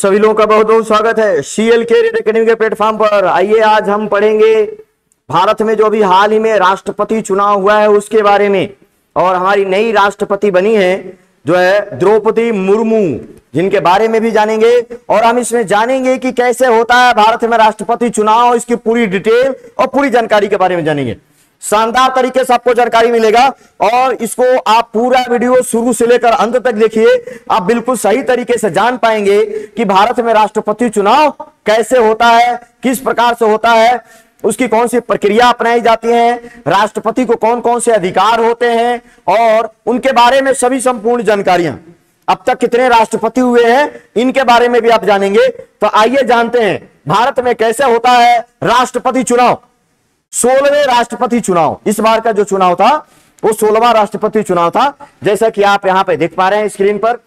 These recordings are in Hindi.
सभी लोगों का बहुत बहुत स्वागत है सीएल के रीड एकेडमी के प्लेटफॉर्म पर। आइए आज हम पढ़ेंगे भारत में जो अभी हाल ही में राष्ट्रपति चुनाव हुआ है उसके बारे में। और हमारी नई राष्ट्रपति बनी है जो है द्रौपदी मुर्मू, जिनके बारे में भी जानेंगे। और हम इसमें जानेंगे कि कैसे होता है भारत में राष्ट्रपति चुनाव, इसकी पूरी डिटेल और पूरी जानकारी के बारे में जानेंगे। शानदार तरीके से आपको जानकारी मिलेगा और इसको आप पूरा वीडियो शुरू से लेकर अंत तक देखिए। आप बिल्कुल सही तरीके से जान पाएंगे कि भारत में राष्ट्रपति चुनाव कैसे होता है, किस प्रकार से होता है, उसकी कौन सी प्रक्रिया अपनाई जाती है, राष्ट्रपति को कौन कौन से अधिकार होते हैं और उनके बारे में सभी संपूर्ण जानकारियां। अब तक कितने राष्ट्रपति हुए हैं इनके बारे में भी आप जानेंगे। तो आइए जानते हैं भारत में कैसे होता है राष्ट्रपति चुनाव। 16वें राष्ट्रपति चुनाव, इस बार का जो चुनाव था वो 16वां राष्ट्रपति चुनाव था। जैसा कि आप यहां पे देख पा रहे हैं स्क्रीन पर,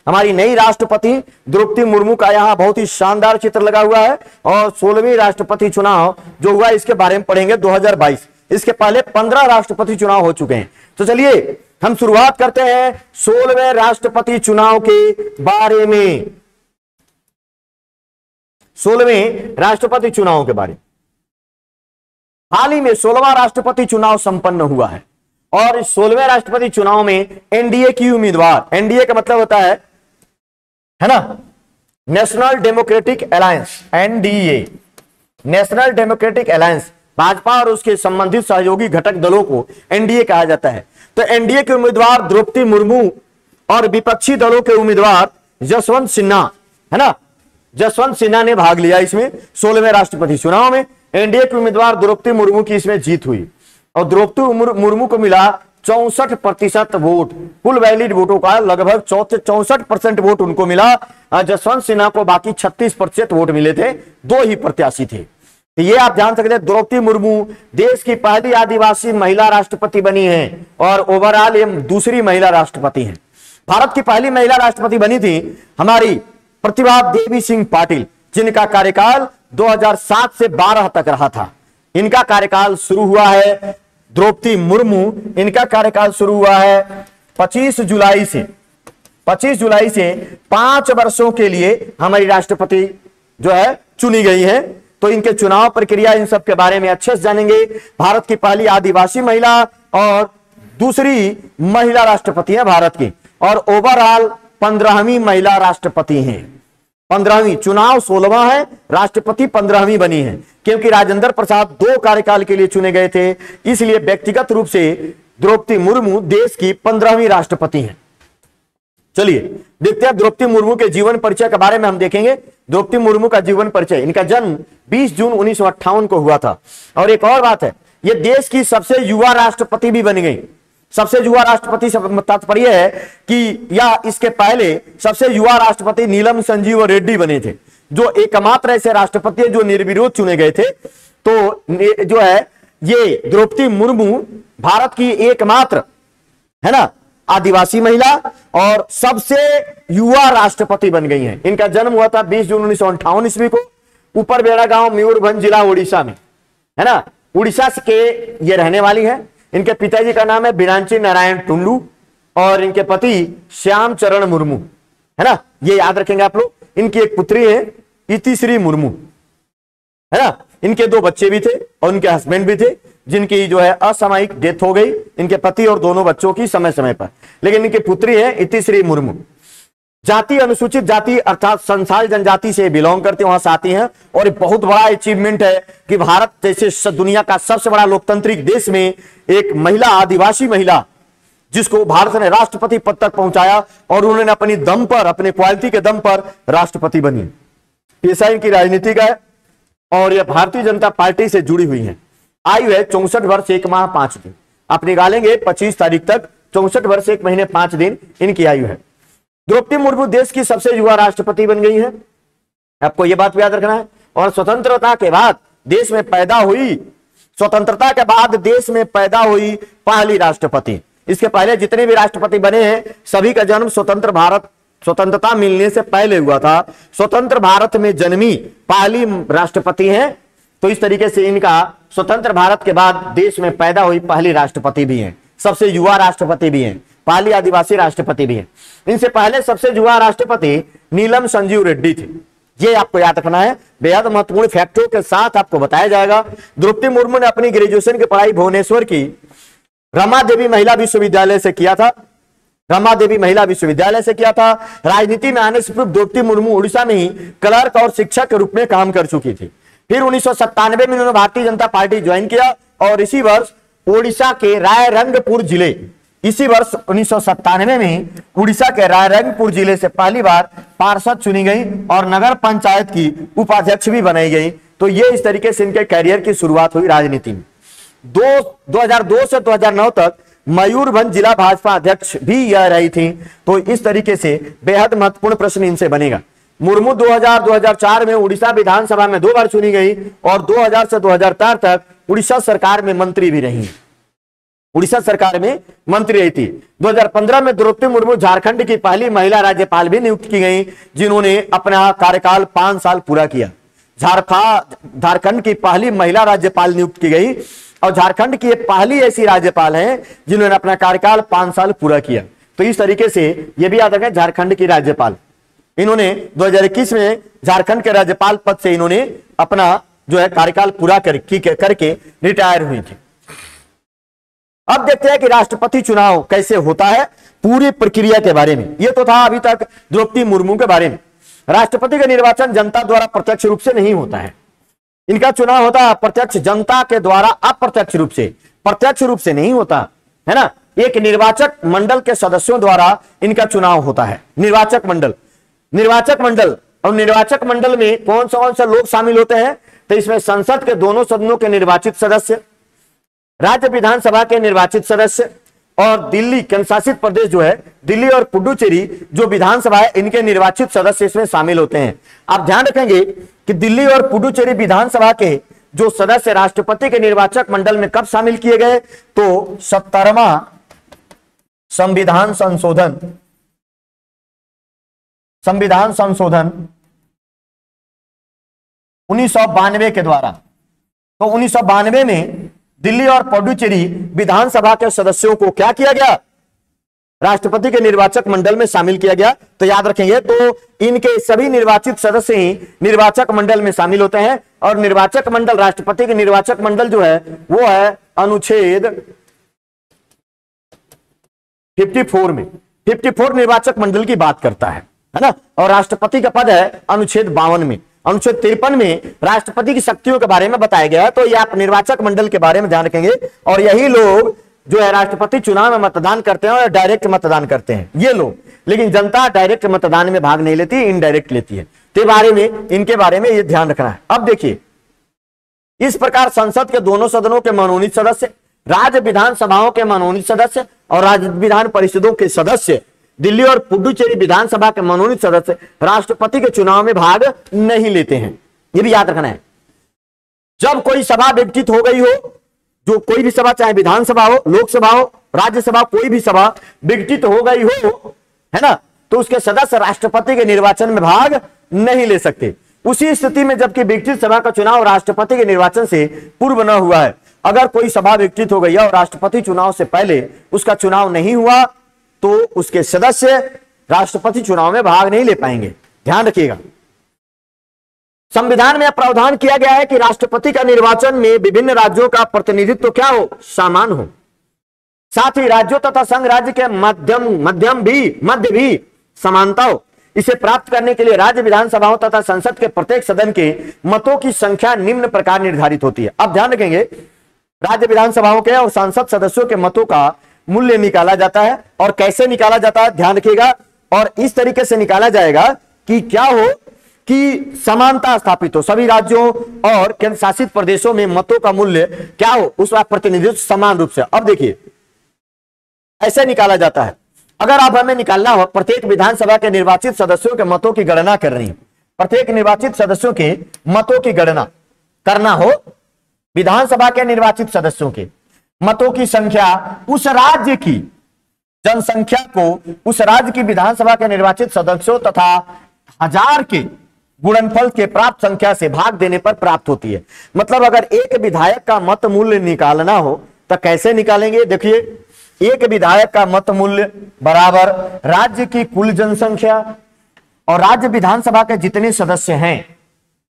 हमारी नई राष्ट्रपति द्रौपदी मुर्मू का यहां बहुत ही शानदार चित्र लगा हुआ है। और 16वीं राष्ट्रपति चुनाव जो हुआ इसके बारे में पढ़ेंगे 2022। इसके पहले 15 राष्ट्रपति चुनाव हो चुके हैं। तो चलिए हम शुरुआत करते हैं 16वें राष्ट्रपति चुनाव के बारे में। 16वें राष्ट्रपति चुनाव के बारे में हाल ही में 16वां राष्ट्रपति चुनाव संपन्न हुआ है। और इस 16वें राष्ट्रपति चुनाव में एनडीए की उम्मीदवार, एनडीए का मतलब होता है ना national democratic alliance, NDA, national democratic alliance, Bhajpa और उसके संबंधित सहयोगी घटक दलों को एनडीए कहा जाता है। तो एनडीए के उम्मीदवार द्रौपदी मुर्मू और विपक्षी दलों के उम्मीदवार जसवंत सिन्हा, है ना, जसवंत सिन्हा ने भाग लिया इसमें 16वें राष्ट्रपति चुनाव में। एनडीए के उम्मीदवार द्रौपदी मुर्मू की इसमें जीत हुई और द्रौपदी मुर्मू को मिला 64% वोट। कुल वैलिड वोटों का लगभग 64% वोट उनको मिला। जसवंत सिन्हा को बाकी 36% वोट मिले थे, दो ही प्रत्याशी थे। तो ये आप जान सकते हैं द्रौपदी मुर्मू देश की पहली आदिवासी महिला राष्ट्रपति बनी है और ओवरऑल ये दूसरी महिला राष्ट्रपति हैं। भारत की पहली महिला राष्ट्रपति बनी थी हमारी प्रतिभा देवी सिंह पाटिल, जिनका कार्यकाल 2007 से 12 तक रहा था। इनका कार्यकाल शुरू हुआ है, द्रौपदी मुर्मू, इनका कार्यकाल शुरू हुआ है 25 जुलाई से 5 वर्षों के लिए हमारी राष्ट्रपति जो है चुनी गई है। तो इनके चुनाव प्रक्रिया, इन सब के बारे में अच्छे से जानेंगे। भारत की पहली आदिवासी महिला और दूसरी महिला राष्ट्रपति है भारत की, और ओवरऑल 15वीं महिला राष्ट्रपति हैं। 15वीं, चुनाव 16वां है, राष्ट्रपति 15वीं बनी है। क्योंकि राजेंद्र प्रसाद 2 कार्यकाल के लिए चुने गए थे, इसलिए व्यक्तिगत रूप से द्रौपदी मुर्मू देश की 15वीं राष्ट्रपति हैं। चलिए देखते हैं द्रौपदी मुर्मू के जीवन परिचय के बारे में हम देखेंगे। द्रौपदी मुर्मू का जीवन परिचय, इनका जन्म 20 जून 1958 को हुआ था। और एक और बात है, ये देश की सबसे युवा राष्ट्रपति भी बन गई। सबसे युवा राष्ट्रपति से तात्पर्य है कि या इसके पहले सबसे युवा राष्ट्रपति नीलम संजीव रेड्डी बने थे, जो एकमात्र ऐसे राष्ट्रपति है जो निर्विरोध चुने गए थे। तो जो है ये द्रौपदी मुर्मू भारत की एकमात्र, है ना, आदिवासी महिला और सबसे युवा राष्ट्रपति बन गई हैं। इनका जन्म हुआ था 20 जून 1958 ईस्वी को ऊपर बेड़ा गांव, मयूरभंज जिला, उड़ीसा में, है ना। उड़ीसा के ये रहने वाली है। इनके पिताजी का नाम है बिरांची नारायण टुंडू और इनके पति श्याम चरण मुर्मू, है ना, ये याद रखेंगे आप लोग। इनकी एक पुत्री है इतिश्री मुर्मू, है ना। इनके 2 बच्चे भी थे और उनके हस्बैंड भी थे, जिनकी जो है असामयिक डेथ हो गई, इनके पति और दोनों बच्चों की समय समय पर। लेकिन इनकी पुत्री है इतिश्री मुर्मू। जाति अनुसूचित जाति अर्थात संथाल जनजाति से बिलोंग करते वहां से आती हैं। और एक बहुत बड़ा अचीवमेंट है कि भारत जैसे दुनिया का सबसे बड़ा लोकतांत्रिक देश में एक महिला, आदिवासी महिला, जिसको भारत ने राष्ट्रपति पद तक पहुंचाया और उन्होंने अपनी दम पर, अपने क्वालिटी के दम पर राष्ट्रपति बनी। पेशा इनकी राजनीति का है और यह भारतीय जनता पार्टी से जुड़ी हुई है। आयु है 64 वर्ष 1 माह 5 दिन। आप निकालेंगे 25 तारीख तक, 64 वर्ष 1 महीने 5 दिन इनकी आयु है। द्रौपदी मुर्मू देश की सबसे युवा राष्ट्रपति बन गई है, आपको यह बात याद रखना है। और स्वतंत्रता के बाद देश में पैदा हुई, स्वतंत्रता के बाद देश में पैदा हुई पहली राष्ट्रपति। इसके पहले जितने भी राष्ट्रपति बने हैं सभी का जन्म स्वतंत्र भारत, स्वतंत्रता मिलने से पहले हुआ था। स्वतंत्र भारत में जन्मी पहली राष्ट्रपति हैं। तो इस तरीके से इनका स्वतंत्र भारत के बाद देश में पैदा हुई पहली राष्ट्रपति भी हैं, सबसे युवा राष्ट्रपति भी हैं। पाली आदिवासी राष्ट्रपति भी हैं। इनसे पहले सबसे युवा राष्ट्रपति नीलम संजीव रेड्डी थे। ये आपको याद रखना है, बेहद महत्वपूर्ण फैक्टों के साथ आपको बताया जाएगा। द्रौपदी मुर्मू ने अपनी ग्रेजुएशन की पढ़ाई भुवनेश्वर की रमा देवी महिला विश्वविद्यालय से किया था। रमा देवी महिला विश्वविद्यालय से किया था। राजनीति में आने से पूर्व द्रौपदी मुर्मू उड़ीसा में ही क्लर्क और शिक्षक के रूप में काम कर चुकी थी। फिर 1997 में उन्होंने भारतीय जनता पार्टी ज्वाइन किया और इसी वर्ष ओडिशा के रायरंगपुर जिले, इसी वर्ष 1997 में उड़ीसा के रायरंगपुर जिले से पहली बार पार्षद चुनी गई और नगर पंचायत की उपाध्यक्ष भी बनाई गई। तो ये इस तरीके से इनके करियर की शुरुआत हुई राजनीति में। 2002 से 2009 तक मयूरभंज जिला भाजपा अध्यक्ष भी यह रही थी। तो इस तरीके से बेहद महत्वपूर्ण प्रश्न इनसे बनेगा। मुर्मू 2000-2004 में उड़ीसा विधानसभा में 2 बार चुनी गई और 2000 से 2004 तक उड़ीसा सरकार में मंत्री भी रही। उड़ीसा सरकार में मंत्री रही थी। 2015 में द्रौपदी मुर्मू झारखंड की पहली महिला राज्यपाल भी नियुक्त की गई, जिन्होंने अपना कार्यकाल 5 साल पूरा किया। झारखंड की पहली महिला राज्यपाल नियुक्त की गई और झारखंड की पहली ऐसी राज्यपाल हैं जिन्होंने अपना कार्यकाल 5 साल पूरा किया। तो इस तरीके से यह भी याद रखें, झारखंड की राज्यपाल इन्होंने 2021 में झारखंड के राज्यपाल पद से इन्होंने अपना जो है कार्यकाल पूरा करके रिटायर हुई थी। अब देखते हैं कि राष्ट्रपति चुनाव कैसे होता है, पूरी प्रक्रिया के बारे में। यह तो था अभी तक द्रौपदी मुर्मू के बारे में। राष्ट्रपति का निर्वाचन जनता द्वारा प्रत्यक्ष रूप से नहीं होता है। इनका चुनाव होता है प्रत्यक्ष जनता के द्वारा, अप्रत्यक्ष रूप से, प्रत्यक्ष रूप से नहीं होता है ना। एक निर्वाचक मंडल के सदस्यों द्वारा इनका चुनाव होता है। निर्वाचक मंडल और निर्वाचक मंडल में कौन से लोग शामिल होते हैं? तो इसमें संसद के दोनों सदनों के निर्वाचित सदस्य, राज्य विधानसभा के निर्वाचित सदस्य और दिल्ली केंद्रशासित प्रदेश जो है, दिल्ली और पुडुचेरी जो विधानसभा है, इनके निर्वाचित सदस्य इसमें शामिल होते हैं। आप ध्यान रखेंगे कि दिल्ली और पुडुचेरी विधानसभा के जो सदस्य राष्ट्रपति के निर्वाचक मंडल में कब शामिल किए गए? तो 70वां संविधान संशोधन 1992 के द्वारा। तो 1992 में दिल्ली और पुडुचेरी विधानसभा के सदस्यों को क्या किया गया? राष्ट्रपति के निर्वाचक मंडल में शामिल किया गया। तो याद रखेंगे, तो इनके सभी निर्वाचित सदस्य ही निर्वाचक मंडल में शामिल होते हैं और निर्वाचक मंडल, राष्ट्रपति के निर्वाचक मंडल जो है वो है अनुच्छेद 54 में। 54 निर्वाचक मंडल की बात करता है ना। और राष्ट्रपति का पद है अनुच्छेद 52 में। अनुच्छेद 53 में राष्ट्रपति की शक्तियों के बारे में बताया गया है। तो ये आप निर्वाचक मंडल के बारे में ध्यान रखेंगे। और यही लोग जो है राष्ट्रपति चुनाव में मतदान करते हैं और डायरेक्ट मतदान करते हैं ये लोग। लेकिन जनता डायरेक्ट मतदान में भाग नहीं लेती, इनडायरेक्ट लेती है। तो बारे में, इनके बारे में ये ध्यान रखना है। अब देखिए, इस प्रकार संसद के दोनों सदनों के मनोनीत सदस्य, राज्य विधानसभाओं के मनोनीत सदस्य और राज्य विधान परिषदों के सदस्य, दिल्ली और पुडुचेरी विधानसभा के मनोनीत सदस्य राष्ट्रपति के चुनाव में भाग नहीं लेते हैं। यह भी याद रखना है। जब कोई सभा विघटित हो गई हो, जो कोई भी सभा, चाहे विधानसभा हो, लोकसभा हो, राज्यसभा, कोई भी सभा विघटित हो गई हो, है ना, तो उसके सदस्य राष्ट्रपति के निर्वाचन में भाग नहीं ले सकते। उसी स्थिति में जबकि विघटित सभा का चुनाव राष्ट्रपति के निर्वाचन से पूर्व न हुआ है, अगर कोई सभा विघटित हो गई है और राष्ट्रपति चुनाव से पहले उसका चुनाव नहीं हुआ, तो उसके सदस्य राष्ट्रपति चुनाव में भाग नहीं ले पाएंगे। ध्यान रखिएगा। संविधान में प्रावधान किया गया है कि राष्ट्रपति का निर्वाचन में विभिन्न राज्यों का प्रतिनिधित्व क्या हो? समान हो। साथ ही राज्यों तथा संघ राज्य के मध्य भी समानता हो। इसे प्राप्त करने के लिए राज्य विधानसभाओं तथा संसद के प्रत्येक सदन के मतों की संख्या निम्न प्रकार निर्धारित होती है। अब ध्यान रखेंगे, राज्य विधानसभाओं के और संसद सदस्यों के मतों का मूल्य निकाला जाता है। और कैसे निकाला जाता है? ध्यान रखिएगा। और इस तरीके से निकाला जाएगा कि क्या हो कि समानता स्थापित हो, सभी राज्यों और केंद्र शासित प्रदेशों में मतों का मूल्य क्या हो, उसका प्रतिनिधित्व समान रूप से। अब देखिए, ऐसे निकाला जाता है। अगर आप हमें निकालना हो, प्रत्येक विधानसभा के निर्वाचित सदस्यों के मतों की गणना करनी है, प्रत्येक निर्वाचित सदस्यों के मतों की गणना करना हो, विधानसभा के निर्वाचित सदस्यों के मतों की संख्या उस राज्य की जनसंख्या को उस राज्य की विधानसभा के निर्वाचित सदस्यों तथा 1000 के गुणनफल के प्राप्त संख्या से भाग देने पर प्राप्त होती है। मतलब अगर एक विधायक का मत मूल्य निकालना हो तो कैसे निकालेंगे? देखिए, एक विधायक का मत मूल्य बराबर राज्य की कुल जनसंख्या और राज्य विधानसभा के जितने सदस्य हैं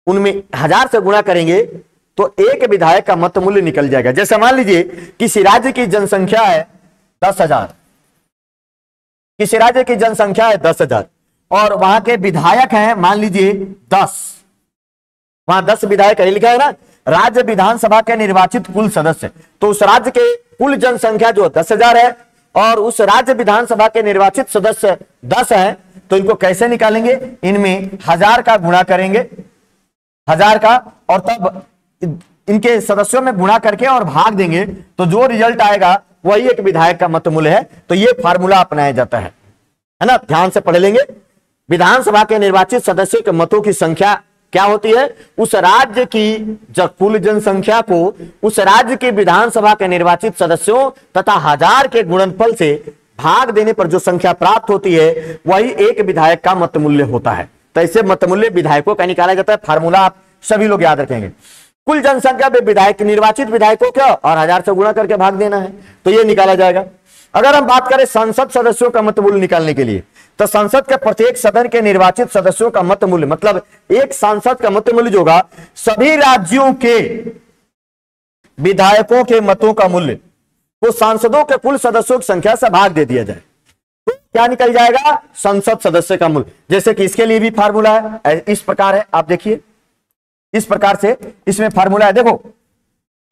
उनमें 1000 से गुणा करेंगे तो एक विधायक का मत मूल्य निकल जाएगा। जैसे मान लीजिए किसी राज्य की जनसंख्या है 10,000, किसी राज्य की जनसंख्या है 10,000 और वहां के विधायक हैं मान लीजिए 10, वहां 10 विधायक लिखा है ना, राज्य विधानसभा के निर्वाचित कुल सदस्य, तो उस राज्य के कुल जनसंख्या जो 10,000 है और उस राज्य विधानसभा के निर्वाचित सदस्य 10 हैं, तो इनको कैसे निकालेंगे, इनमें 1000 का गुणा करेंगे, 1000 का, और तब इनके सदस्यों में गुणा करके और भाग देंगे, तो जो रिजल्ट आएगा वही एक विधायक का मत मूल्य है। तो ये फार्मूला अपनाया जाता है ना, ध्यान से पढ़ लेंगे। विधानसभा के निर्वाचित सदस्यों के मतों की संख्या क्या होती है, उस राज्य की कुल जनसंख्या को उस राज्य की विधानसभा के निर्वाचित सदस्यों तथा 1000 के गुणनफल से भाग देने पर जो संख्या प्राप्त होती है वही एक विधायक का मत मूल्य होता है। तो ऐसे मत मूल्य विधायकों का निकाला जाता है। फार्मूला आप सभी लोग याद रखेंगे। कुल जनसंख्या पे विधायक निर्वाचित विधायकों का और 1000 से गुणा करके भाग देना है, तो ये निकाला जाएगा। अगर हम बात करें संसद सदस्यों का मत मूल्य निकालने के लिए, तो संसद के प्रत्येक सदन के निर्वाचित सदस्यों का मत मूल्य, मतलब एक सांसद का मत मूल्य जो होगा सभी राज्यों के विधायकों के मतों का मूल्य को सांसदों के कुल सदस्यों की संख्या से भाग दे दिया जाए, तो क्या निकल जाएगा, संसद सदस्य का मूल्य। जैसे कि इसके लिए भी फार्मूला है, इस प्रकार है, आप देखिए इस प्रकार से इसमें फार्मूला है। देखो,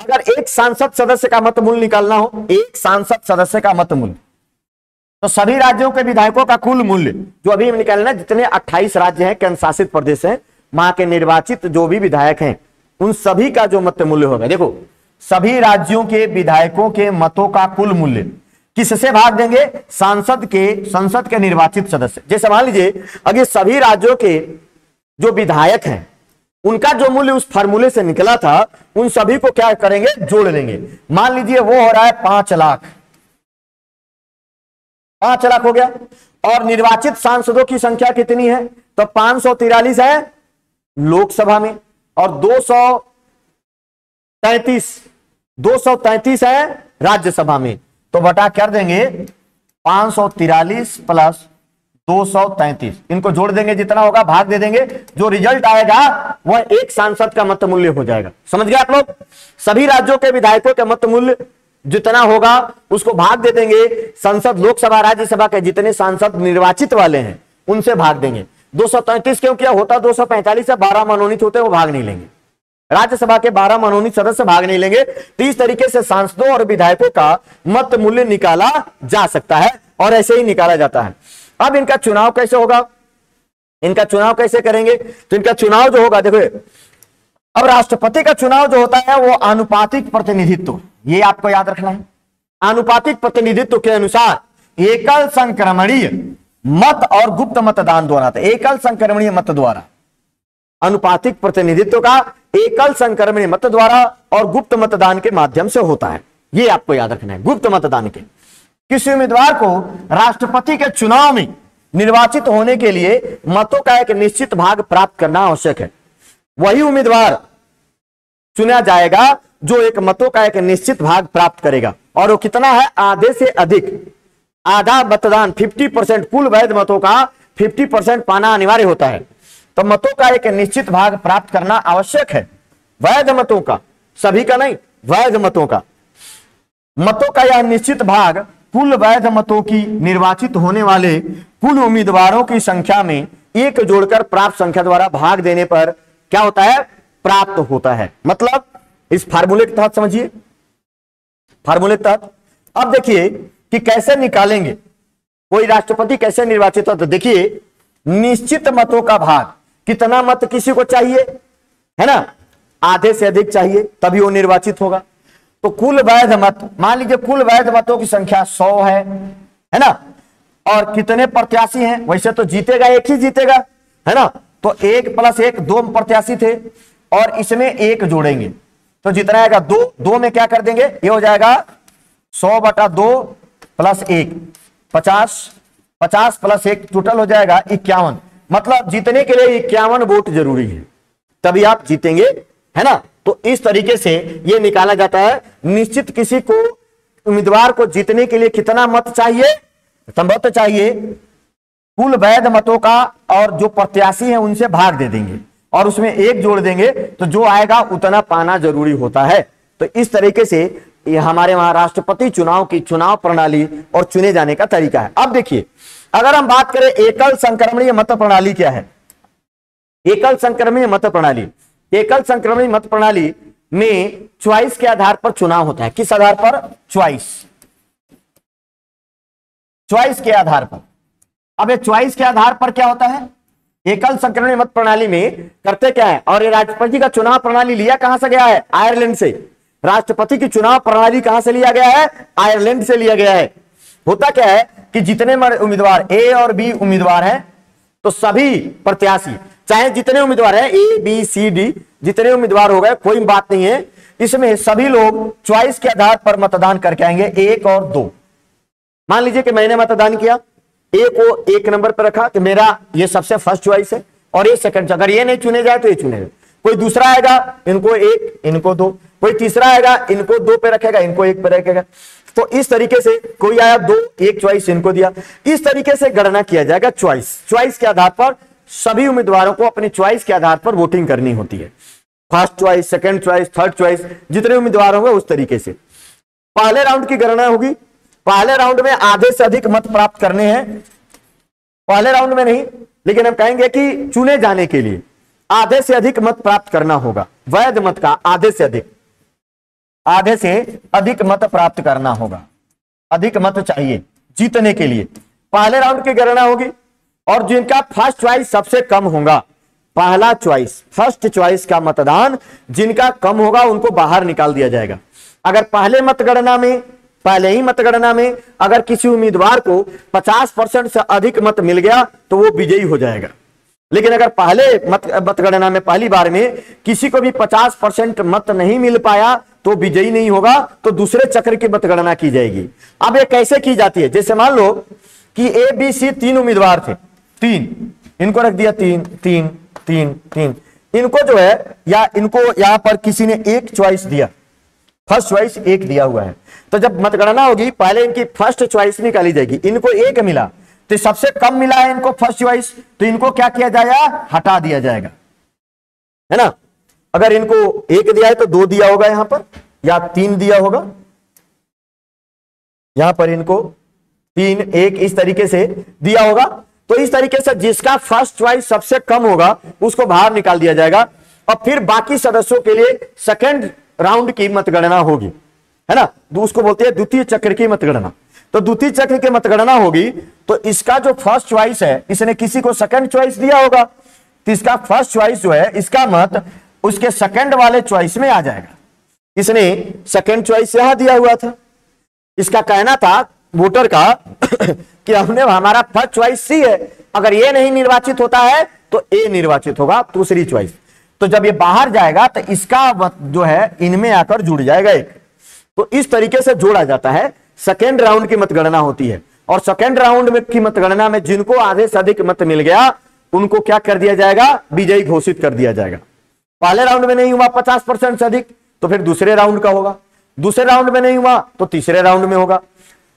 अगर एक सांसद सदस्य का मत मूल्य निकालना हो, एक सांसद सदस्य का मत मूल्य, तो सभी राज्यों के विधायकों का कुल मूल्य जो अभी निकालना, जितने 28 राज्य हैं, केंद्र शासित प्रदेश हैं, वहां के निर्वाचित जो भी विधायक हैं उन सभी का जो मत मूल्य होगा, देखो सभी राज्यों के विधायकों के मतों का कुल मूल्य किससे भाग देंगे, संसद के निर्वाचित सदस्य। जैसे मान लीजिए अगर सभी राज्यों के जो विधायक हैं उनका जो मूल्य उस फार्मूले से निकला था, उन सभी को क्या करेंगे, जोड़ लेंगे। मान लीजिए वो हो रहा है 5 लाख, 5 लाख हो गया, और निर्वाचित सांसदों की संख्या कितनी है, तो 543 है लोकसभा में और 233 है राज्यसभा में, तो बटा कर देंगे 543 प्लस 233, इनको जोड़ देंगे, जितना होगा भाग दे देंगे, जो रिजल्ट आएगा वह एक सांसद का मत मूल्य हो जाएगा। समझ गए आप लोग, सभी राज्यों के विधायकों के मत मूल्य जितना होगा उसको भाग दे देंगे, संसद लोकसभा राज्यसभा के जितने सांसद निर्वाचित वाले हैं उनसे भाग देंगे। 233 क्यों किया, होता 245 से 12 मनोनीत होते, वो भाग नहीं लेंगे, राज्यसभा के 12 मनोनीत सदस्य भाग नहीं लेंगे। तो इस तरीके से सांसदों और विधायकों का मत मूल्य निकाला जा सकता है और ऐसे ही निकाला जाता है। अब इनका चुनाव कैसे होगा, इनका चुनाव कैसे करेंगे, तो इनका चुनाव जो होगा, देखो अब राष्ट्रपति का चुनाव जो होता है वो आनुपातिक प्रतिनिधित्व, ये आपको याद रखना है। आनुपातिक प्रतिनिधित्व के अनुसार एकल संक्रमणीय मत और गुप्त मतदान द्वारा, एकल संक्रमणीय मत द्वारा, अनुपातिक प्रतिनिधित्व का एकल संक्रमणीय मत द्वारा और गुप्त मतदान के माध्यम से होता है, ये आपको याद रखना है। गुप्त मतदान के किसी उम्मीदवार को राष्ट्रपति के चुनाव में निर्वाचित होने के लिए मतों का एक निश्चित भाग प्राप्त करना आवश्यक है। वही उम्मीदवार चुना जाएगा जो एक मतों का एक निश्चित भाग प्राप्त करेगा, और वो कितना है, आधे से अधिक, आधा मतदान 50%, कुल वैध मतों का 50% पाना अनिवार्य होता है। तो मतों का एक निश्चित भाग प्राप्त करना आवश्यक है, वैध मतों का, सभी का नहीं, वैध मतों का। मतों का यह निश्चित भाग कुल वैध मतों की निर्वाचित होने वाले कुल उम्मीदवारों की संख्या में एक जोड़कर प्राप्त संख्या द्वारा भाग देने पर क्या होता है, प्राप्त होता है। मतलब इस फार्मूले के तहत समझिए, फार्मूले के तहत अब देखिए कि कैसे निकालेंगे कोई राष्ट्रपति कैसे निर्वाचित होता। तो देखिए निश्चित मतों का भाग, कितना मत किसी को चाहिए, है ना, आधे से अधिक चाहिए तभी वो निर्वाचित होगा। तो कुल वैध मत, मान लीजिए कुल वैध मतों की संख्या 100 है ना, और कितने प्रत्याशी हैं, वैसे तो जीतेगा एक ही जीतेगा, है ना, तो 1 + 1 2 प्रत्याशी थे और इसमें 1 जोड़ेंगे तो जितना आएगा 2 में क्या कर देंगे, ये हो जाएगा 100/2 + 1 50 + 1 टोटल हो जाएगा 51। मतलब जीतने के लिए 51 वोट जरूरी है, तभी आप जीतेंगे, है ना। तो इस तरीके से ये निकाला जाता है। निश्चित किसी को उम्मीदवार को जीतने के लिए कितना मत चाहिए? मत चाहिए कुल वैध मतों का, और जो प्रत्याशी हैं उनसे भाग दे देंगे और उसमें एक जोड़ देंगे, तो जो आएगा उतना पाना जरूरी होता है। तो इस तरीके से ये हमारे वहां राष्ट्रपति चुनाव की चुनाव प्रणाली और चुने जाने का तरीका है। अब देखिए, अगर हम बात करें एकल संक्रमणीय मत प्रणाली क्या है? एकल संक्रमणीय मत प्रणाली, एकल संक्रमणीय मत प्रणाली में च्वाइस के आधार पर चुनाव होता है। किस आधार पर? च्वाइस के आधार पर। अब ये च्वाइस के आधार पर क्या होता है? एकल संक्रमणीय मत प्रणाली में करते क्या है? और ये राष्ट्रपति का चुनाव प्रणाली लिया कहां से गया है? आयरलैंड से। राष्ट्रपति की चुनाव प्रणाली कहां से लिया गया है? आयरलैंड से लिया गया है। होता क्या है कि जितने उम्मीदवार ए और बी उम्मीदवार हैं, तो सभी प्रत्याशी, चाहे जितने उम्मीदवार हैं ए बी सी डी, जितने उम्मीदवार हो गए कोई बात नहीं है, इसमें सभी लोग च्वाइस के आधार पर मतदान करके आएंगे, 1 और 2। मान लीजिए कि मैंने मतदान किया, ए को 1 नंबर पर रखा कि मेरा ये सबसे फर्स्ट च्वाइस है, और ये सेकंड। अगर ये नहीं चुने जाए तो ये चुनेगा। कोई दूसरा आएगा, इनको 1, इनको 2, कोई तीसरा आएगा, इनको 2 पे रखेगा, इनको 1 पे रखेगा। तो इस तरीके से कोई आया 2, 1 च्वाइस इनको दिया। इस तरीके से गणना किया जाएगा च्वाइस के आधार पर। सभी उम्मीदवारों को अपनी च्वाइस के आधार पर वोटिंग करनी होती है। First choice, second choice, third choice, जितने उम्मीदवार होंगे उस तरीके से पहले राउंड की गणना होगी। पहले राउंड में आधे से अधिक मत प्राप्त करने हैं। पहले राउंड में नहीं, लेकिन हम कहेंगे कि चुने जाने के लिए आधे से अधिक मत प्राप्त करना होगा। वैध मत का आधे से अधिक मत प्राप्त करना होगा। अधिक मत चाहिए जीतने के लिए। पहले राउंड की गणना होगी, और जिनका फर्स्ट च्वाइस सबसे कम होगा, पहला च्वाइस, फर्स्ट च्वाइस का मतदान जिनका कम होगा उनको बाहर निकाल दिया जाएगा। अगर पहले ही मतगणना में अगर किसी उम्मीदवार को 50% से अधिक मत मिल गया तो वो विजयी हो जाएगा। लेकिन अगर पहले मतगणना में पहली बार में किसी को भी 50% मत नहीं मिल पाया तो विजयी नहीं होगा, तो दूसरे चक्र की मतगणना की जाएगी। अब ये कैसे की जाती है? जैसे मान लो कि ए बी सी 3 उम्मीदवार थे, 3, इनको रख दिया 3 3 3 3, इनको जो है, या इनको यहां पर किसी ने 1 च्वाइस दिया, फर्स्ट च्वाइस 1 दिया हुआ है। तो जब मतगणना होगी पहले इनकी फर्स्ट च्वाइस निकाली जाएगी। इनको 1 मिला, तो सबसे कम मिला है इनको फर्स्ट च्वाइस, तो इनको क्या किया जाएगा? हटा दिया जाएगा, है ना। अगर इनको 1 दिया है तो 2 दिया होगा यहां पर, या 3 दिया होगा, यहां पर इनको 3 1 इस तरीके से दिया होगा। तो इस तरीके से जिसका फर्स्ट च्वाइस सबसे कम होगा उसको बाहर निकाल दिया जाएगा, और फिर बाकी सदस्यों के लिए सेकंड राउंड की मतगणना होगी, है ना। उसको बोलते हैं द्वितीय चक्र की मतगणना। तो द्वितीय चक्र की मतगणना होगी, तो इसका जो फर्स्ट च्वाइस है, इसने किसी को सेकंड च्वाइस दिया होगा, तो इसका फर्स्ट च्वाइस जो है, इसका मत उसके सेकंड वाले च्वाइस में आ जाएगा। इसने सेकंड च्वाइस यहां दिया हुआ था, इसका कहना था वोटर का कि हमने, हमारा फर्स्ट च्वाइस सी है, अगर ये नहीं निर्वाचित होता है तो ए निर्वाचित होगा, दूसरी च्वाइस। तो जब ये बाहर जाएगा तो इसका जो है इनमें आकर जुड़ जाएगा एक। तो इस तरीके से जोड़ा जाता है। सेकेंड राउंड की मतगणना होती है, और सेकेंड राउंड में की मतगणना में जिनको आधे से अधिक मत मिल गया उनको क्या कर दिया जाएगा? विजयी घोषित कर दिया जाएगा। पहले राउंड में नहीं हुआ 50% से अधिक, तो फिर दूसरे राउंड का होगा। दूसरे राउंड में नहीं हुआ तो तीसरे राउंड में होगा।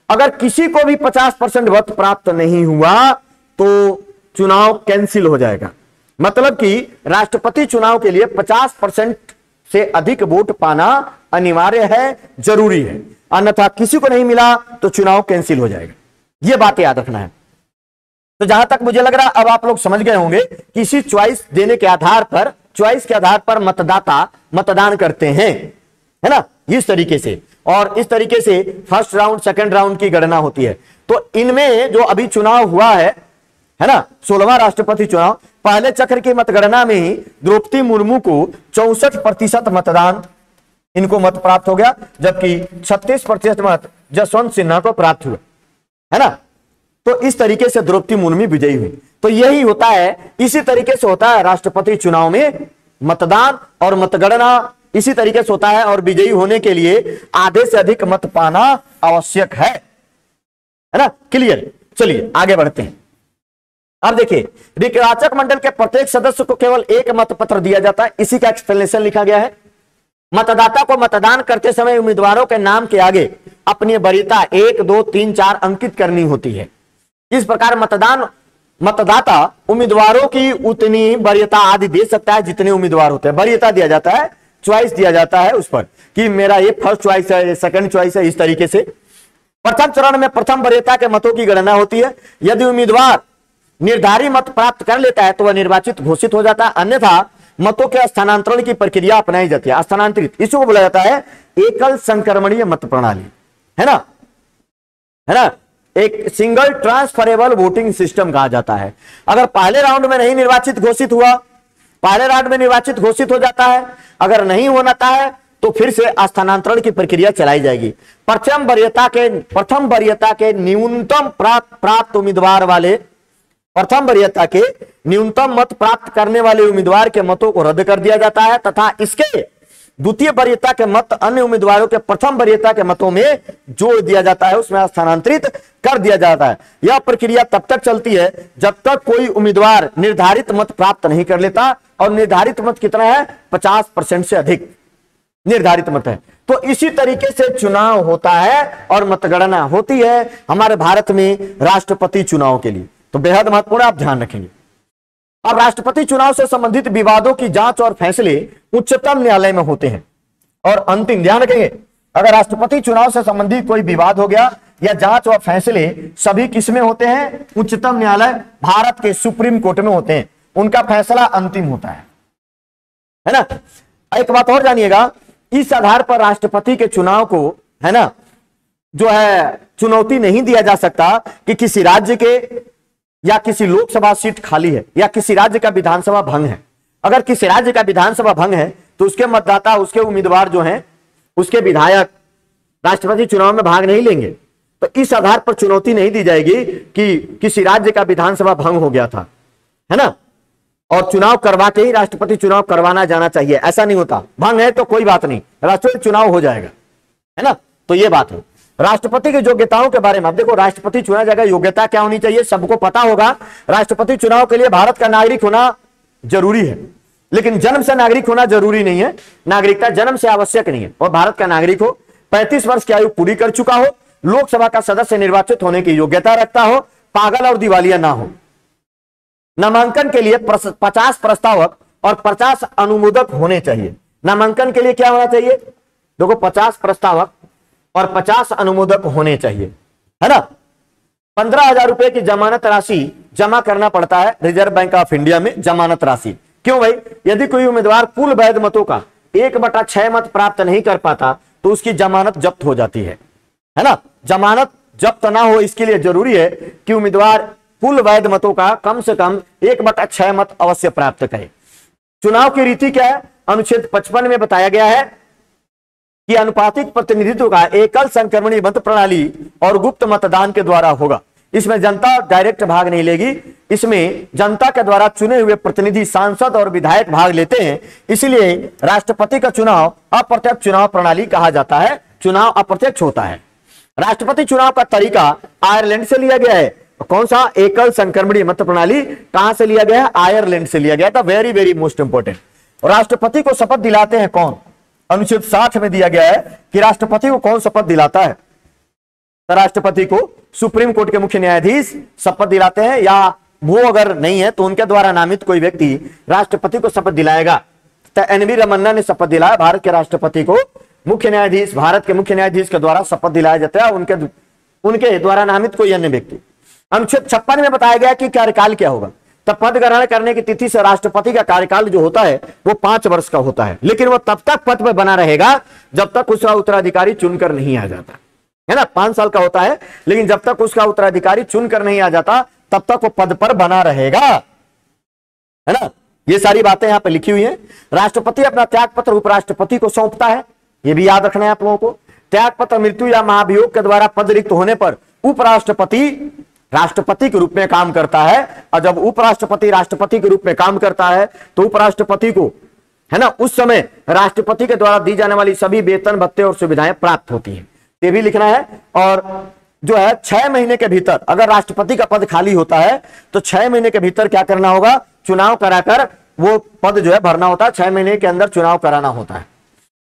अगर किसी को भी 50% मत प्राप्त नहीं हुआ तो चुनाव कैंसिल हो जाएगा। मतलब कि राष्ट्रपति चुनाव के लिए 50% से अधिक वोट पाना अनिवार्य है, जरूरी है, अन्यथा किसी को नहीं मिला तो चुनाव कैंसिल हो जाएगा। यह बात याद रखना है। तो जहां तक मुझे लग रहा है अब आप लोग समझ गए होंगे, किसी च्वाइस देने के आधार पर, च्वाइस के आधार पर मतदाता मतदान करते हैं, है ना, इस तरीके से। और इस तरीके से फर्स्ट राउंड सेकंड राउंड की गणना होती है। तो इनमें जो अभी चुनाव हुआ है ना, 16वां राष्ट्रपति चुनाव, पहले चक्र की मतगणना में ही द्रौपदी मुर्मू को 64% मतदान, इनको मत प्राप्त हो गया, जबकि 36% मत जसवंत सिन्हा को प्राप्त हुआ, है ना। तो इस तरीके से द्रौपदी मुर्मू विजयी हुई। तो यही होता है, इसी तरीके से होता है राष्ट्रपति चुनाव में मतदान और मतगणना, इसी तरीके से होता है। और विजयी होने के लिए आधे से अधिक मत पाना आवश्यक है ना। क्लियर? चलिए आगे बढ़ते हैं। अब देखिए, निर्वाचक मंडल के प्रत्येक सदस्य को केवल 1 मत पत्र दिया जाता है। इसी का एक्सप्लेनेशन लिखा गया है। मतदाता को मतदान करते समय उम्मीदवारों के नाम के आगे अपनी वरीयता 1, 2, 3, 4 अंकित करनी होती है। इस प्रकार मतदाता उम्मीदवारों की उतनी वरीयता आदि दे सकता है जितने उम्मीदवार होते हैं। वरीयता दिया जाता है, चॉइस दिया जाता है उस पर कि मेरा ये फर्स्ट चॉइस है, सेकंड चॉइस है, इस तरीके से। प्रथम चरण में प्रथम वरीयता के मतों की गणना होती है। यदि उम्मीदवार निर्धारित मत प्राप्त कर लेता है तो वह निर्वाचित घोषित हो जाता है, अन्यथा मतों के स्थानांतरण की प्रक्रिया अपनाई जाती है। स्थानांतरित इसको बोला जाता है एकल संक्रमणीय मत प्रणाली, है ना, है ना, एक सिंगल ट्रांसफरेबल वोटिंग सिस्टम कहा जाता है। अगर पहले राउंड में नहीं निर्वाचित घोषित हुआ, पहले राउंड में निर्वाचित घोषित हो जाता है, अगर नहीं होता है तो फिर से स्थानांतरण की प्रक्रिया चलाई जाएगी। प्रथम वरीयता के न्यूनतम प्राप्त उम्मीदवार वाले, प्रथम वरीयता के न्यूनतम मत प्राप्त करने वाले उम्मीदवार के मतों को रद्द कर दिया जाता है तथा इसके द्वितीय वरीयता के मत अन्य उम्मीदवारों के प्रथम वरीयता के मतों में जोड़ दिया जाता है, उसमें स्थानांतरित कर दिया जाता है। यह प्रक्रिया तब तक चलती है जब तक कोई उम्मीदवार निर्धारित मत प्राप्त नहीं कर लेता, और निर्धारित मत कितना है, 50% से अधिक निर्धारित मत है। तो इसी तरीके से चुनाव होता है और मतगणना होती है हमारे भारत में राष्ट्रपति चुनाव के लिए। तो बेहद महत्वपूर्ण, आप ध्यान रखेंगे। अब राष्ट्रपति चुनाव से संबंधित विवादों की जांच और फैसले उच्चतम न्यायालय में होते हैं। और अंतिम ध्यान रखेंगे, अगर राष्ट्रपति चुनाव से संबंधित कोई विवाद हो गया या जांच और फैसले सभी किसमें होते हैं, उच्चतम न्यायालय भारत के सुप्रीम कोर्ट में होते हैं, उनका फैसला अंतिम होता है ना। एक बात और जानिएगा, इस आधार पर राष्ट्रपति के चुनाव को, है ना, जो है चुनौती नहीं दिया जा सकता कि किसी राज्य के या किसी लोकसभा सीट खाली है या किसी राज्य का विधानसभा भंग है। अगर किसी राज्य का विधानसभा भंग है तो उसके मतदाता, उसके उम्मीदवार जो हैं, उसके विधायक राष्ट्रपति चुनाव में भाग नहीं लेंगे। तो इस आधार पर चुनौती नहीं दी जाएगी कि किसी राज्य का विधानसभा भंग हो गया था, है ना, और चुनाव करवा के ही राष्ट्रपति चुनाव करवाना जाना चाहिए, ऐसा नहीं होता। भंग है तो कोई बात नहीं, राष्ट्रपति चुनाव हो जाएगा, है ना। तो ये बात है। राष्ट्रपति की योग्यताओं के बारे में, अब देखो राष्ट्रपति चुना जाएगा, योग्यता क्या होनी चाहिए सबको पता होगा। राष्ट्रपति चुनाव के लिए भारत का नागरिक होना जरूरी है, लेकिन जन्म से नागरिक होना जरूरी नहीं है। नागरिकता जन्म से आवश्यक नहीं है, और भारत का नागरिक हो, 35 वर्ष की आयु पूरी कर चुका हो, लोकसभा का सदस्य निर्वाचित होने की योग्यता रखता हो, पागल और दिवालिया ना हो। नामांकन के लिए 50 प्रस्तावक और 50 अनुमोदक होने चाहिए। नामांकन के लिए क्या होना चाहिए, देखो 50 प्रस्तावक और 50 अनुमोदक होने चाहिए, है ना। 15,000 रुपए की जमानत राशि जमा करना पड़ता है रिजर्व बैंक ऑफ इंडिया में। जमानत राशि क्यों भाई, यदि कोई उम्मीदवार कुल वैध मतों का 1/6 मत प्राप्त नहीं कर पाता तो उसकी जमानत जब्त हो जाती है ना। जमानत जब्त ना हो इसके लिए जरूरी है कि उम्मीदवार कुल वैध मतों का कम से कम 1/6 मत अवश्य प्राप्त करे। चुनाव की रीति क्या है, अनुच्छेद 55 में बताया गया है कि अनुपातिक प्रतिनिधित्व का एकल संक्रमणीय मत प्रणाली और गुप्त मतदान के द्वारा होगा। इसमें जनता डायरेक्ट भाग नहीं लेगी, इसमें जनता के द्वारा चुने हुए प्रतिनिधि, सांसद और विधायक भाग लेते हैं। इसलिए राष्ट्रपति का चुनाव अप्रत्यक्ष चुनाव प्रणाली कहा जाता है। चुनाव अप्रत्यक्ष होता है। राष्ट्रपति चुनाव का तरीका आयरलैंड से लिया गया है। कौन सा, एकल संक्रमणीय मत प्रणाली कहां से लिया गया है, आयरलैंड से लिया गया था। Very very most important. राष्ट्रपति को शपथ दिलाते हैं कौन, अनुच्छेद 60 में दिया गया है कि राष्ट्रपति को कौन शपथ दिलाता है। तो राष्ट्रपति को सुप्रीम कोर्ट के मुख्य न्यायाधीश शपथ दिलाते हैं, या वो अगर नहीं है तो उनके द्वारा नामित कोई व्यक्ति राष्ट्रपति को शपथ दिलाएगा। तो एनवी रमन्ना ने शपथ दिलाया, भारत के राष्ट्रपति को मुख्य न्यायाधीश, भारत के मुख्य न्यायाधीश के द्वारा शपथ दिलाया जाता है, उनके द्वारा नामित कोई अन्य व्यक्ति। अनुच्छेद 56 में बताया गया कि कार्यकाल क्या होगा। तब पद ग्रहण करने की तिथि से राष्ट्रपति का कार्यकाल जो होता है वो 5 वर्ष का होता है, लेकिन वो तब तक पद पर बना रहेगा जब तक उसका उत्तराधिकारी चुनकर नहीं आ जाता, है ना। 5 साल का होता है, लेकिन जब तक उसका उत्तराधिकारी चुनकर नहीं आ जाता तब तक वो पद पर बना रहेगा, है ना। ये सारी बातें यहां पर लिखी हुई हैं। राष्ट्रपति अपना त्याग पत्र उपराष्ट्रपति को सौंपता है, ये भी याद रखना है आप लोगों को। त्याग पत्र मृत्यु या महाभियोग के द्वारा पद रिक्त होने पर उपराष्ट्रपति राष्ट्रपति के रूप में काम करता है, और जब उपराष्ट्रपति राष्ट्रपति के रूप में काम करता है तो उपराष्ट्रपति को, है ना, उस समय राष्ट्रपति के द्वारा दी जाने वाली सभी वेतन भत्ते और सुविधाएं प्राप्त होती हैं, ये भी लिखना है। और जो है 6 महीने के भीतर अगर राष्ट्रपति का पद खाली होता है तो 6 महीने के भीतर क्या करना होगा, चुनाव कराकर वो पद जो है भरना होता है। 6 महीने के अंदर चुनाव कराना होता है।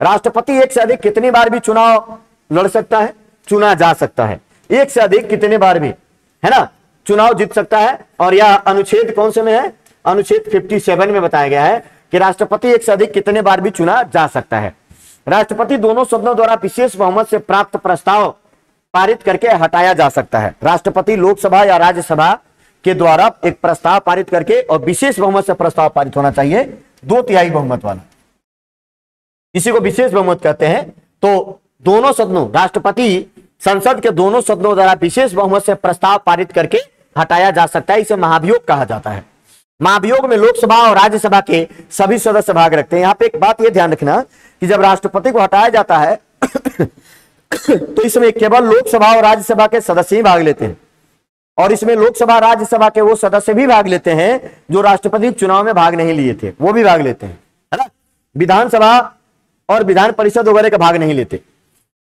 राष्ट्रपति एक से अधिक कितनी बार भी चुनाव लड़ सकता है, चुना जा सकता है, एक से अधिक कितने बार भी, है ना, चुनाव जीत सकता है। और यह अनुच्छेद कौन से में है, अनुच्छेद 57 में बताया गया है कि राष्ट्रपति एक से अधिक कितने बार भी चुना जा सकता है। राष्ट्रपति दोनों सदनों द्वारा विशेष बहुमत से प्राप्त प्रस्ताव पारित करके हटाया जा सकता है। राष्ट्रपति लोकसभा या राज्यसभा के द्वारा एक प्रस्ताव पारित करके, और विशेष बहुमत से प्रस्ताव पारित होना चाहिए, 2/3 बहुमत वाला, इसी को विशेष बहुमत कहते हैं। तो दोनों सदनों, राष्ट्रपति संसद के दोनों सदनों द्वारा विशेष बहुमत से प्रस्ताव पारित करके हटाया जा सकता है। इसे महाभियोग कहा जाता है। महाभियोग में लोकसभा और राज्यसभा के सभी सदस्य भाग रखते हैं। यहाँ पे एक बात यह ध्यान रखना कि जब राष्ट्रपति को हटाया जाता है तो इसमें केवल लोकसभा और राज्यसभा के सदस्य ही भाग लेते हैं, और इसमें लोकसभा राज्यसभा के वो सदस्य भी भाग लेते हैं जो राष्ट्रपति चुनाव में भाग नहीं लिए थे, वो भी भाग लेते हैं, है ना। विधानसभा और विधान परिषद वगैरह का भाग नहीं लेते।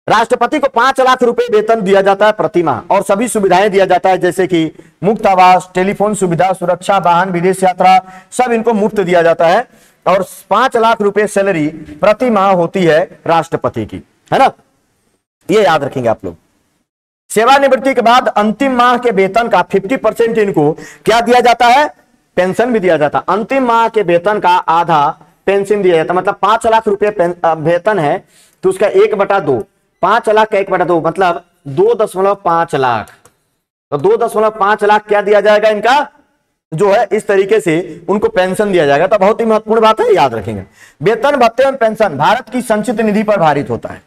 राष्ट्रपति को 5 लाख रुपए वेतन दिया जाता है प्रति माह, और सभी सुविधाएं दिया जाता है, जैसे कि मुफ्त आवास, टेलीफोन सुविधा, सुरक्षा, वाहन, विदेश यात्रा, सब इनको मुफ्त दिया जाता है। और 5 लाख रुपए सैलरी प्रति माह होती है राष्ट्रपति की, है ना, ये याद रखेंगे आप लोग। सेवानिवृत्ति के बाद अंतिम माह के वेतन का 50% इनको क्या दिया जाता है, पेंशन भी दिया जाता है। अंतिम माह के वेतन का आधा पेंशन दिया जाता है। मतलब 5 लाख रुपए वेतन है तो उसका 1/2, 5 लाख का 1/2 मतलब 2.5 लाख। तो 2.5 लाख क्या दिया जाएगा, इनका जो है इस तरीके से उनको पेंशन दिया जाएगा। तो बहुत ही महत्वपूर्ण बात है, याद रखेंगे। वेतन, भत्ते एवं पेंशन भारत की संचित निधि पर भारित होता है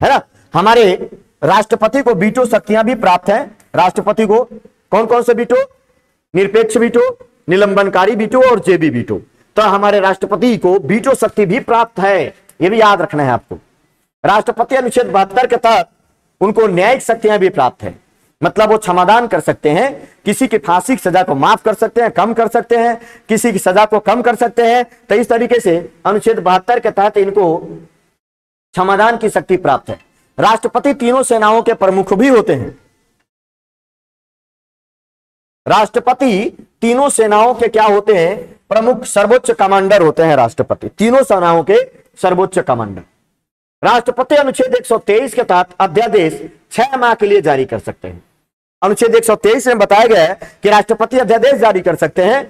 ना। हमारे राष्ट्रपति को वीटो शक्तियां भी प्राप्त हैं। राष्ट्रपति को कौन कौन से वीटो, निरपेक्ष वीटो, निलंबनकारी वीटो और जेबी वीटो। तो हमारे राष्ट्रपति को वीटो शक्ति भी प्राप्त है, यह भी याद रखना है आपको। राष्ट्रपति अनुच्छेद 72 के तहत उनको न्यायिक शक्तियां भी प्राप्त है। मतलब वो क्षमादान कर सकते हैं, किसी की फांसी की सजा को माफ कर सकते हैं, कम कर सकते हैं, किसी की सजा को कम कर सकते हैं। तो इस तरीके से अनुच्छेद 72 के तहत इनको क्षमादान की शक्ति प्राप्त है। राष्ट्रपति तीनों सेनाओं के प्रमुख भी होते हैं। राष्ट्रपति तीनों सेनाओं के क्या होते हैं, प्रमुख, सर्वोच्च कमांडर होते हैं राष्ट्रपति, तीनों सेनाओं के सर्वोच्च कमांडर। राष्ट्रपति अनुच्छेद 123 के तहत अध्यादेश 6 माह के लिए जारी कर सकते हैं। अनुच्छेद 123 में बताया गया है कि राष्ट्रपति अध्यादेश जारी कर सकते हैं,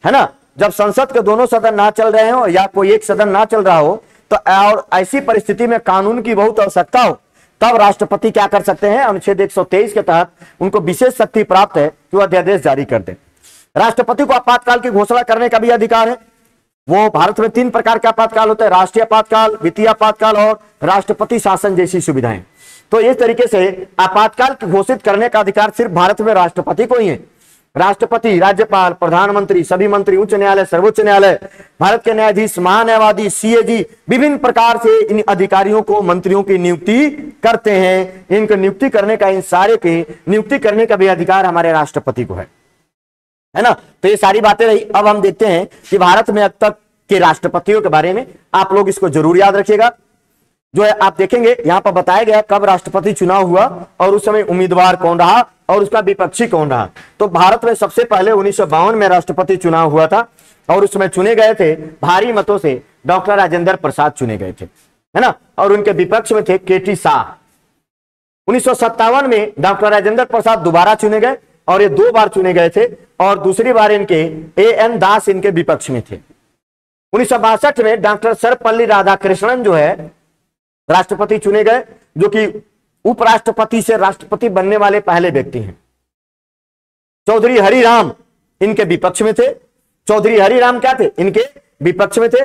है ना, जब संसद के दोनों सदन ना चल रहे हो या कोई एक सदन ना चल रहा हो, तो और ऐसी परिस्थिति में कानून की बहुत आवश्यकता हो, तब राष्ट्रपति क्या कर सकते हैं, अनुच्छेद 123 के तहत उनको विशेष शक्ति प्राप्त है कि वो अध्यादेश जारी कर दें। राष्ट्रपति को आपातकाल की घोषणा करने का भी अधिकार है। वो भारत में 3 प्रकार के आपातकाल होते हैं, राष्ट्रीय आपातकाल, वित्तीय आपातकाल और राष्ट्रपति शासन जैसी सुविधाएं। तो इस तरीके से आपातकाल घोषित करने का अधिकार सिर्फ भारत में राष्ट्रपति को ही है। राष्ट्रपति, राज्यपाल, प्रधानमंत्री, सभी मंत्री, उच्च न्यायालय, सर्वोच्च न्यायालय, भारत के न्यायाधीश, महान्यायवादी, सीएजी, विभिन्न प्रकार से इन अधिकारियों को, मंत्रियों की नियुक्ति करते हैं। इनकी नियुक्ति करने का, इन सारे की नियुक्ति करने का भी अधिकार हमारे राष्ट्रपति को है ना। तो ये सारी बातें रही। अब हम देखते हैं कि भारत में अब तक के राष्ट्रपतियों के बारे में। आप लोग इसको जरूर याद रखिएगा। जो है आप देखेंगे यहाँ पर बताया गया कब राष्ट्रपति चुनाव हुआ और उस समय उम्मीदवार कौन रहा और उसका विपक्षी कौन रहा। तो भारत में सबसे पहले 1952 में राष्ट्रपति चुनाव हुआ था और उसमें चुने गए थे भारी मतों से डॉक्टर राजेंद्र प्रसाद चुने गए थे, है ना, और उनके विपक्ष में थे केटी शाह। 1957 में डॉक्टर राजेंद्र प्रसाद दोबारा चुने गए और ये 2 बार चुने गए थे और दूसरी बार इनके एएन दास इनके विपक्ष में थे। 1962 में डॉक्टर सर्वपल्ली राधाकृष्णन जो है राष्ट्रपति चुने गए, जो कि उपराष्ट्रपति से राष्ट्रपति बनने वाले पहले व्यक्ति हैं। चौधरी हरिराम इनके विपक्ष में थे। चौधरी हरिराम क्या थे, इनके विपक्ष में थे।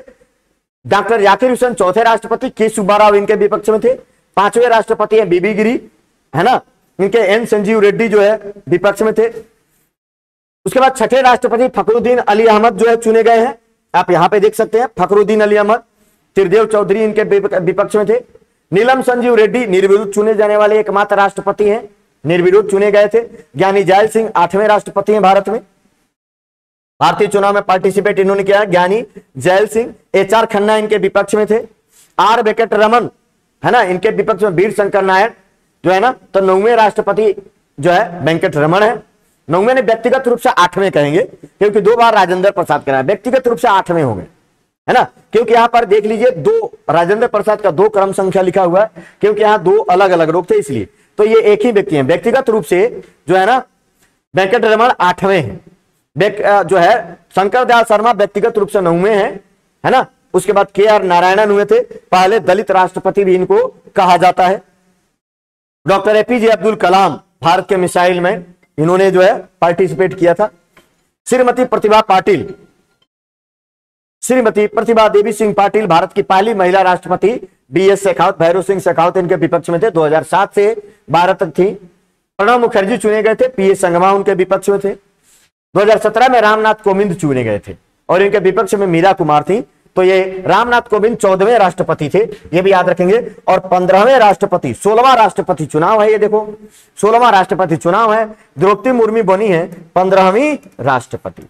डॉक्टर जाकिर हुसैन चौथे राष्ट्रपति, के सुब्बाराव इनके विपक्ष में थे। 5वें राष्ट्रपति है बीबी गिरी, है ना, इनके एन संजीव रेड्डी जो है विपक्ष में थे। उसके बाद 6ठे राष्ट्रपति फखरुद्दीन अली अहमद जो है चुने गए हैं। आप यहां पे देख सकते हैं फखरुद्दीन अली अहमद। त्रिदेव चौधरी इनके विपक्ष में थे। नीलम संजीव रेड्डी निर्विरोध चुने जाने वाले एकमात्र राष्ट्रपति हैं, निर्विरोध चुने गए थे। ज्ञानी जैल सिंह 8वें राष्ट्रपति हैं भारत में। भारतीय चुनाव में पार्टिसिपेट इन्होंने किया। ज्ञानी जैल सिंह। एचआर खन्ना इनके विपक्ष में थे। आर वेंकटरमन, है ना, इनके विपक्ष में वीर शंकर नायक जो है ना। तो 9वें राष्ट्रपति जो है वेंकटरमन है। 9वें ने व्यक्तिगत रूप से 8वें कहेंगे क्योंकि 2 बार राजेंद्र प्रसाद कराया, व्यक्तिगत रूप से 8वें हो गए। है ना, क्योंकि यहां पर देख लीजिए दो, राजेंद्र प्रसाद का 2 क्रम संख्या लिखा हुआ है, क्योंकि यहां 2 अलग अलग रोग थे इसलिए। तो ये एक ही व्यक्ति हैं। व्यक्तिगत रूप से जो है ना वेंकटरमण 8वें हैं, जो है शंकर दयाल शर्मा व्यक्तिगत रूप से 9वें हैं, है ना। उसके बाद KR नारायणन हुए थे, पहले दलित राष्ट्रपति भी इनको कहा जाता है। डॉक्टर APJ अब्दुल कलाम, भारत के मिसाइल में इन्होंने जो है पार्टिसिपेट किया था। श्रीमती प्रतिभा पाटिल, श्रीमती प्रतिभा देवी सिंह पाटिल, भारत की पहली महिला राष्ट्रपति। BS शेखावत, भैरव सिंह शेखावत इनके विपक्ष में थे, 2007 से 12 तक थी। प्रणब मुखर्जी चुने गए थे, PS संगमा उनके विपक्ष में थे। 2017 में रामनाथ कोविंद चुने गए थे और इनके विपक्ष में मीरा कुमार थी। तो ये रामनाथ कोविंद 14वें राष्ट्रपति थे, ये भी याद रखेंगे। और 15वें राष्ट्रपति, 16वां राष्ट्रपति चुनाव है, ये देखो 16वां राष्ट्रपति चुनाव है। द्रौपदी मुर्मू बनी है 15वीं राष्ट्रपति,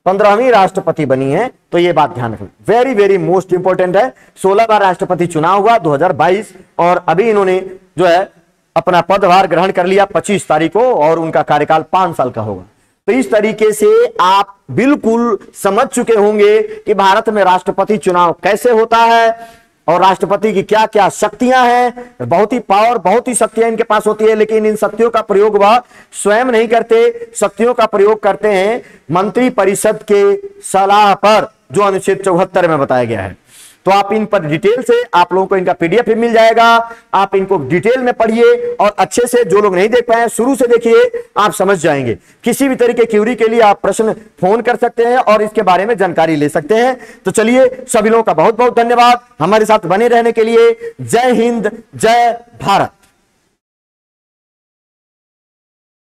15वीं राष्ट्रपति बनी है। तो ये बात ध्यान रखें, वेरी वेरी मोस्ट इंपॉर्टेंट है। 16वां राष्ट्रपति चुनाव हुआ 2022 और अभी इन्होंने जो है अपना पदभार ग्रहण कर लिया 25 तारीख को, और उनका कार्यकाल 5 साल का होगा। तो इस तरीके से आप बिल्कुल समझ चुके होंगे कि भारत में राष्ट्रपति चुनाव कैसे होता है और राष्ट्रपति की क्या क्या शक्तियां हैं। बहुत ही पावर, बहुत ही शक्तियां इनके पास होती है, लेकिन इन शक्तियों का प्रयोग वह स्वयं नहीं करते, शक्तियों का प्रयोग करते हैं मंत्री परिषद के सलाह पर, जो अनुच्छेद 74 में बताया गया है। तो आप इन पर डिटेल से, आप लोगों को इनका PDF भी मिल जाएगा, आप इनको डिटेल में पढ़िए और अच्छे से, जो लोग नहीं देख पाए शुरू से देखिए, आप समझ जाएंगे। किसी भी तरह के क्यूरी के लिए आप प्रश्न फोन कर सकते हैं और इसके बारे में जानकारी ले सकते हैं। तो चलिए, सभी लोगों का बहुत बहुत धन्यवाद हमारे साथ बने रहने के लिए। जय हिंद, जय भारत।